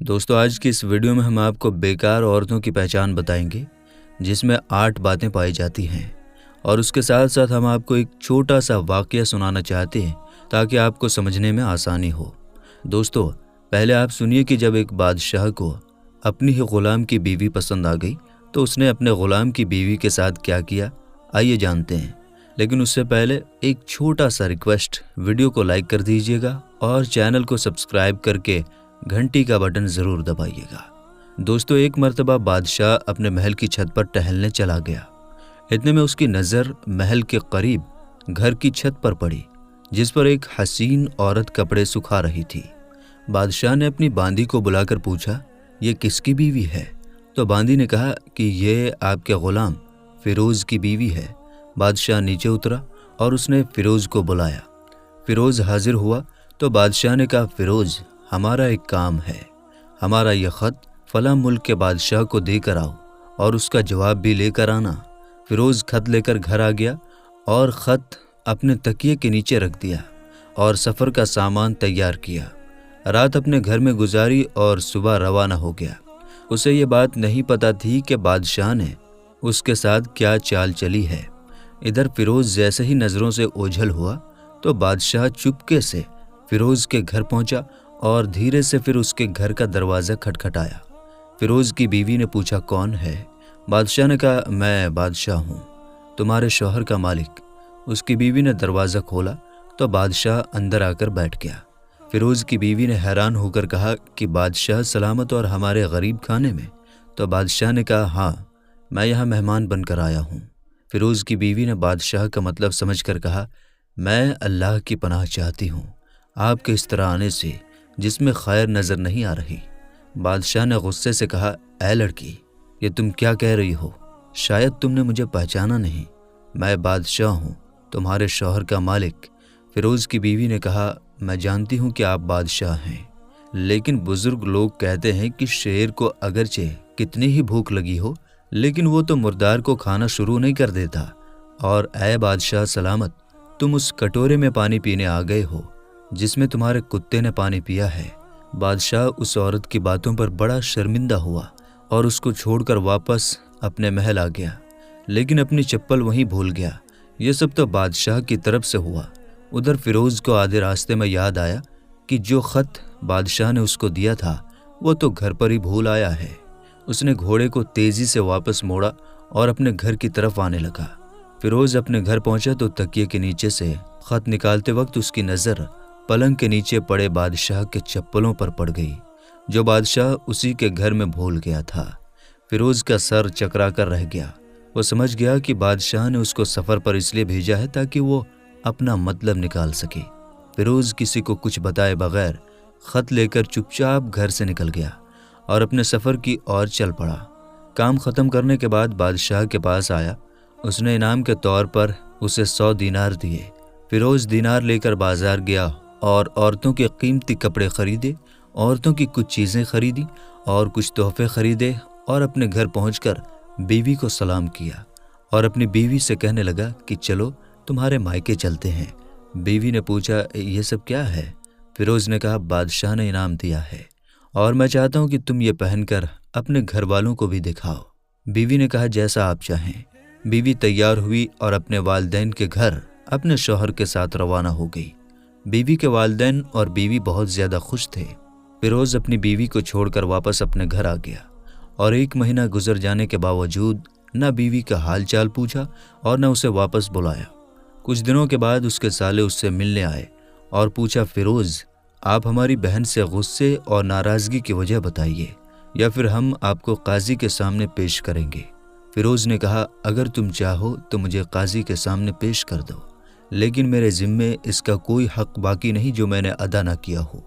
دوستو آج کی اس ویڈیو میں ہم آپ کو بیکار عورتوں کی پہچان بتائیں گے جس میں 8 باتیں پائی جاتی ہیں، اور اس کے ساتھ ساتھ ہم آپ کو ایک چھوٹا سا واقعہ سنانا چاہتے ہیں تاکہ آپ کو سمجھنے میں آسانی ہو۔ دوستو پہلے آپ سنیے کہ جب ایک بادشاہ کو اپنی ہی غلام کی بیوی پسند آ گئی تو اس نے اپنے غلام کی بیوی کے ساتھ کیا کیا، آئیے جانتے ہیں۔ لیکن اس سے پہلے ایک چھوٹا سا ریکویسٹ، ویڈیو کو لائک کر دیجیے گا اور چینل کو سبسکرائب کر کے گھنٹی کا بٹن ضرور دبائیے گا۔ دوستو ایک مرتبہ بادشاہ اپنے محل کی چھت پر ٹہلنے چلا گیا۔ اتنے میں اس کی نظر محل کے قریب گھر کی چھت پر پڑی جس پر ایک حسین عورت کپڑے سکھا رہی تھی۔ بادشاہ نے اپنی باندی کو بلا کر پوچھا، یہ کس کی بیوی ہے؟ تو باندی نے کہا کہ یہ آپ کے غلام فیروز کی بیوی ہے۔ بادشاہ نیچے اترا اور اس نے فیروز کو بلایا۔ فیروز حاضر ہوا تو بادشاہ نے کہا، فیروز ہمارا ایک کام ہے، ہمارا یہ خط فلاں ملک کے بادشاہ کو دے کر آؤ اور اس کا جواب بھی لے کر آنا۔ فیروز خط لے کر گھر آ گیا اور خط اپنے تکیے کے نیچے رکھ دیا اور سفر کا سامان تیار کیا۔ رات اپنے گھر میں گزاری اور صبح روانہ ہو گیا۔ اسے یہ بات نہیں پتہ تھی کہ بادشاہ نے اس کے ساتھ کیا چال چلی ہے۔ ادھر فیروز جیسے ہی نظروں سے اوجھل ہوا تو بادشاہ چپکے سے فیروز کے گھر پہنچا اور دھیرے سے پھر اس کے گھر کا دروازہ کھٹکھٹایا۔ فیروز کی بیوی نے پوچھا، کون ہے؟ بادشاہ نے کہا، میں بادشاہ ہوں، تمہارے شوہر کا مالک۔ اس کی بیوی نے دروازہ کھولا تو بادشاہ اندر آ کر بیٹھ گیا۔ فیروز کی بیوی نے حیران ہو کر کہا کہ بادشاہ سلامت اور ہمارے غریب خانے میں؟ تو بادشاہ نے کہا، ہاں، میں یہاں مہمان بن کر آیا ہوں۔ فیروز کی بیوی نے بادشاہ کا مطلب سمجھ کر کہا، میں اللہ کی پناہ چاہتی ہوں آپ کے اس طرح آنے سے جس میں خیر نظر نہیں آ رہی۔ بادشاہ نے غصے سے کہا، اے لڑکی، یہ تم کیا کہہ رہی ہو؟ شاید تم نے مجھے پہچانا نہیں، میں بادشاہ ہوں، تمہارے شوہر کا مالک۔ فیروز کی بیوی نے کہا، میں جانتی ہوں کہ آپ بادشاہ ہیں، لیکن بزرگ لوگ کہتے ہیں کہ شیر کو اگرچہ کتنی ہی بھوک لگی ہو لیکن وہ تو مردار کو کھانا شروع نہیں کر دیتا، اور اے بادشاہ سلامت، تم اس کٹورے میں پانی پینے آ گئے ہو جس میں تمہارے کتے نے پانی پیا ہے۔ بادشاہ اس عورت کی باتوں پر بڑا شرمندہ ہوا اور اس کو چھوڑ کر واپس اپنے محل آ گیا، لیکن اپنی چپل وہیں بھول گیا۔ یہ سب تو بادشاہ کی طرف سے ہوا۔ ادھر فیروز کو آدھے راستے میں یاد آیا کہ جو خط بادشاہ نے اس کو دیا تھا وہ تو گھر پر ہی بھول آیا ہے۔ اس نے گھوڑے کو تیزی سے واپس موڑا اور اپنے گھر کی طرف آنے لگا۔ فیروز اپنے گھر پہنچا تو تکیے کے نیچے سے خط نکالتے وقت اس کی نظر پلنگ کے نیچے پڑے بادشاہ کے چپلوں پر پڑ گئی جو بادشاہ اسی کے گھر میں بھول گیا تھا۔ فیروز کا سر چکرا کر رہ گیا۔ وہ سمجھ گیا کہ بادشاہ نے اس کو سفر پر اس لیے بھیجا ہے تاکہ وہ اپنا مطلب نکال سکے۔ فیروز کسی کو کچھ بتائے بغیر خط لے کر چپ چاپ گھر سے نکل گیا اور اپنے سفر کی اور چل پڑا۔ کام ختم کرنے کے بعد بادشاہ کے پاس آیا۔ اس نے انعام کے طور پر اسے 100 دینار دیے۔ فیروز دینار لے کر بازار گیا اور عورتوں کے قیمتی کپڑے خریدے، عورتوں کی کچھ چیزیں خریدی اور کچھ تحفے خریدے، اور اپنے گھر پہنچ کر بیوی کو سلام کیا اور اپنی بیوی سے کہنے لگا کہ چلو تمہارے مائکے چلتے ہیں۔ بیوی نے پوچھا، یہ سب کیا ہے؟ فیروز نے کہا، بادشاہ نے انعام دیا ہے اور میں چاہتا ہوں کہ تم یہ پہن کر اپنے گھر والوں کو بھی دکھاؤ۔ بیوی نے کہا، جیسا آپ چاہیں۔ بیوی تیار ہوئی اور اپنے والدین کے گھر اپنے شوہر کے ساتھ روانہ ہو گئی۔ بیوی کے والدین اور بیوی بہت زیادہ خوش تھے۔ فیروز اپنی بیوی کو چھوڑ کر واپس اپنے گھر آ گیا اور 1 مہینہ گزر جانے کے باوجود نہ بیوی کا حال چال پوچھا اور نہ اسے واپس بلایا۔ کچھ دنوں کے بعد اس کے سالے اس سے ملنے آئے اور پوچھا، فیروز آپ ہماری بہن سے غصے اور ناراضگی کی وجہ بتائیے یا پھر ہم آپ کو قاضی کے سامنے پیش کریں گے۔ فیروز نے کہا، اگر تم چاہو تو مجھے قاضی کے سامنے پیش کر دو، لیکن میرے ذمے اس کا کوئی حق باقی نہیں جو میں نے ادا نہ کیا ہو۔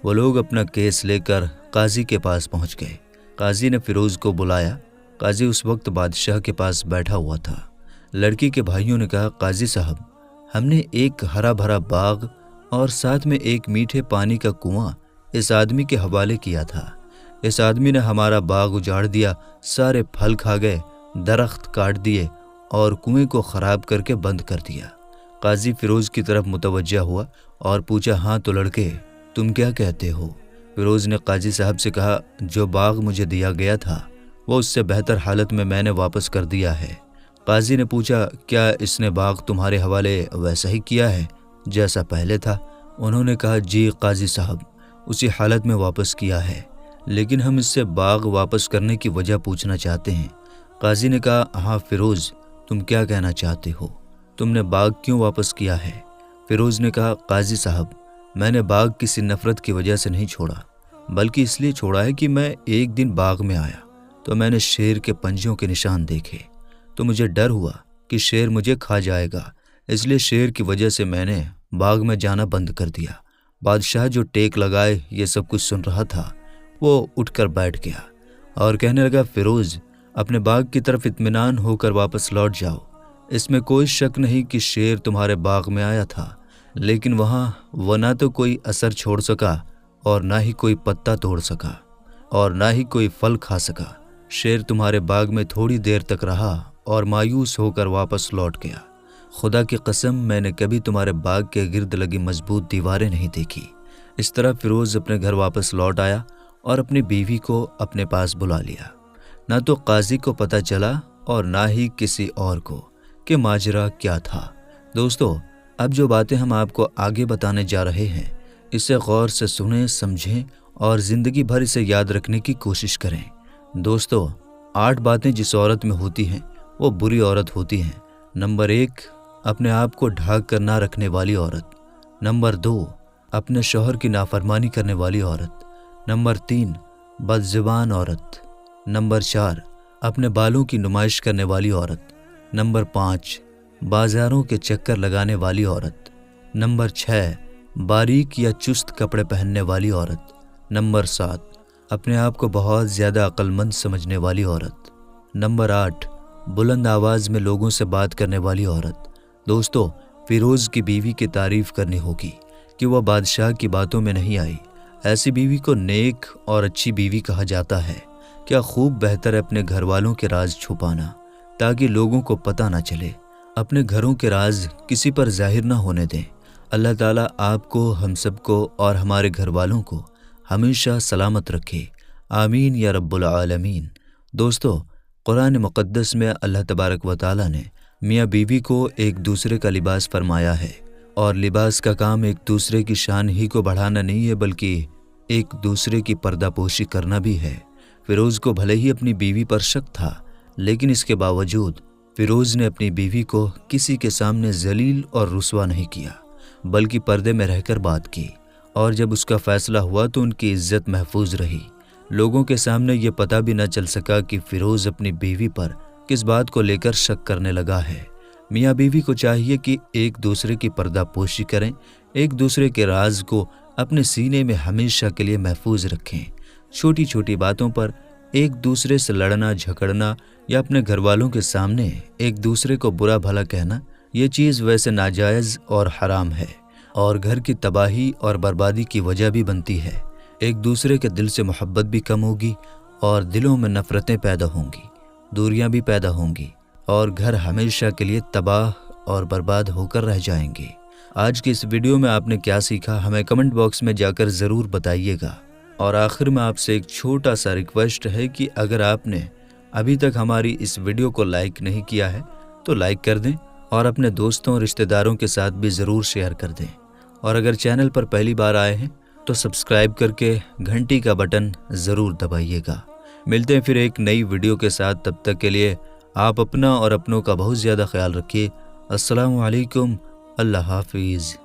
وہ لوگ اپنا کیس لے کر قاضی کے پاس پہنچ گئے۔ قاضی نے فیروز کو بلایا۔ قاضی اس وقت بادشاہ کے پاس بیٹھا ہوا تھا۔ لڑکی کے بھائیوں نے کہا، قاضی صاحب، ہم نے ایک ہرا بھرا باغ اور ساتھ میں ایک میٹھے پانی کا کنواں اس آدمی کے حوالے کیا تھا۔ اس آدمی نے ہمارا باغ اجاڑ دیا، سارے پھل کھا گئے، درخت کاٹ دیے اور کنویں کو خراب کر کے بند کر دیا۔ قاضی فیروز کی طرف متوجہ ہوا اور پوچھا، ہاں تو لڑکے، تم کیا کہتے ہو؟ فیروز نے قاضی صاحب سے کہا جو باغ مجھے دیا گیا تھا وہ اس سے بہتر حالت میں نے واپس کر دیا ہے۔ قاضی نے پوچھا کیا اس نے باغ تمہارے حوالے ویسا ہی کیا ہے جیسا پہلے تھا؟ انہوں نے کہا جی قاضی صاحب، اسی حالت میں واپس کیا ہے، لیکن ہم اس سے باغ واپس کرنے کی وجہ پوچھنا چاہتے ہیں۔ قاضی نے کہا ہاں فیروز، تم کیا کہنا چاہتے ہو؟ تم نے باغ کیوں واپس کیا ہے؟ فیروز نے کہا قاضی صاحب، میں نے باغ کسی نفرت کی وجہ سے نہیں چھوڑا، بلکہ اس لیے چھوڑا ہے کہ میں ایک دن باغ میں آیا تو میں نے شیر کے پنجوں کے نشان دیکھے، تو مجھے ڈر ہوا کہ شیر مجھے کھا جائے گا، اس لیے شیر کی وجہ سے میں نے باغ میں جانا بند کر دیا۔ بادشاہ جو ٹیک لگائے یہ سب کچھ سن رہا تھا، وہ اٹھ کر بیٹھ گیا اور کہنے لگا فیروز، اپنے باغ کی طرف اطمینان ہو کر واپس لوٹ جاؤ۔ اس میں کوئی شک نہیں کہ شیر تمہارے باغ میں آیا تھا، لیکن وہاں وہ نہ تو کوئی اثر چھوڑ سکا اور نہ ہی کوئی پتا توڑ سکا اور نہ ہی کوئی پھل کھا سکا۔ شیر تمہارے باغ میں تھوڑی دیر تک رہا اور مایوس ہو کر واپس لوٹ گیا۔ خدا کی قسم میں نے کبھی تمہارے باغ کے گرد لگی مضبوط دیواریں نہیں دیکھی۔ اس طرح فیروز اپنے گھر واپس لوٹ آیا اور اپنی بیوی کو اپنے پاس بلا لیا۔ نہ تو قاضی کو پتہ چلا اور نہ ہی کسی اور کو کہ ماجرا کیا تھا۔ دوستو، اب جو باتیں ہم آپ کو آگے بتانے جا رہے ہیں، اسے غور سے سنیں، سمجھیں اور زندگی بھر اسے یاد رکھنے کی کوشش کریں۔ دوستو، 8 باتیں جس عورت میں ہوتی ہیں وہ بری عورت ہوتی ہیں۔ نمبر 1، اپنے آپ کو ڈھانک کر نہ رکھنے والی عورت۔ نمبر 2، اپنے شوہر کی نافرمانی کرنے والی عورت۔ نمبر 3، بد زبان عورت۔ نمبر 4، اپنے بالوں کی نمائش کرنے والی عورت۔ نمبر 5، بازاروں کے چکر لگانے والی عورت۔ نمبر 6، باریک یا چست کپڑے پہننے والی عورت۔ نمبر 7، اپنے آپ کو بہت زیادہ عقل مند سمجھنے والی عورت۔ نمبر 8، بلند آواز میں لوگوں سے بات کرنے والی عورت۔ دوستو، فیروز کی بیوی کی تعریف کرنی ہوگی کہ وہ بادشاہ کی باتوں میں نہیں آئی۔ ایسی بیوی کو نیک اور اچھی بیوی کہا جاتا ہے۔ کیا خوب بہتر ہے اپنے گھر والوں کے راز چھپانا تاکہ لوگوں کو پتہ نہ چلے۔ اپنے گھروں کے راز کسی پر ظاہر نہ ہونے دیں۔ اللہ تعالیٰ آپ کو، ہم سب کو اور ہمارے گھر والوں کو ہمیشہ سلامت رکھے، آمین یا رب العالمین۔ دوستو، قرآن مقدس میں اللہ تبارک و تعالیٰ نے میاں بیوی کو ایک دوسرے کا لباس فرمایا ہے، اور لباس کا کام ایک دوسرے کی شان ہی کو بڑھانا نہیں ہے بلکہ ایک دوسرے کی پردہ پوشی کرنا بھی ہے۔ فیروز کو بھلے ہی اپنی بیوی پر شک تھا، لیکن اس کے باوجود فیروز نے اپنی بیوی کو کسی کے سامنے ذلیل اور رسوا نہیں کیا، بلکہ پردے میں رہ کر بات کی، اور جب اس کا فیصلہ ہوا تو ان کی عزت محفوظ رہی۔ لوگوں کے سامنے یہ پتہ بھی نہ چل سکا کہ فیروز اپنی بیوی پر کس بات کو لے کر شک کرنے لگا ہے۔ میاں بیوی کو چاہیے کہ ایک دوسرے کی پردہ پوشی کریں، ایک دوسرے کے راز کو اپنے سینے میں ہمیشہ کے لیے محفوظ رکھیں۔ چھوٹی چھوٹی باتوں پر ایک دوسرے سے لڑنا جھگڑنا یا اپنے گھر والوں کے سامنے ایک دوسرے کو برا بھلا کہنا، یہ چیز ویسے ناجائز اور حرام ہے، اور گھر کی تباہی اور بربادی کی وجہ بھی بنتی ہے۔ ایک دوسرے کے دل سے محبت بھی کم ہوگی اور دلوں میں نفرتیں پیدا ہوں گی، دوریاں بھی پیدا ہوں گی، اور گھر ہمیشہ کے لیے تباہ اور برباد ہو کر رہ جائیں گے۔ آج کی اس ویڈیو میں آپ نے کیا سیکھا، ہمیں کمنٹ باکس میں جا کر ضرور بتائیے گا۔ اور آخر میں آپ سے ایک چھوٹا سا ریکویسٹ ہے کہ اگر آپ نے ابھی تک ہماری اس ویڈیو کو لائک نہیں کیا ہے تو لائک کر دیں، اور اپنے دوستوں رشتہ داروں کے ساتھ بھی ضرور شیئر کر دیں، اور اگر چینل پر پہلی بار آئے ہیں تو سبسکرائب کر کے گھنٹی کا بٹن ضرور دبائیے گا۔ ملتے ہیں پھر ایک نئی ویڈیو کے ساتھ، تب تک کے لیے آپ اپنا اور اپنوں کا بہت زیادہ خیال رکھیے۔ السلام علیکم، اللہ حافظ۔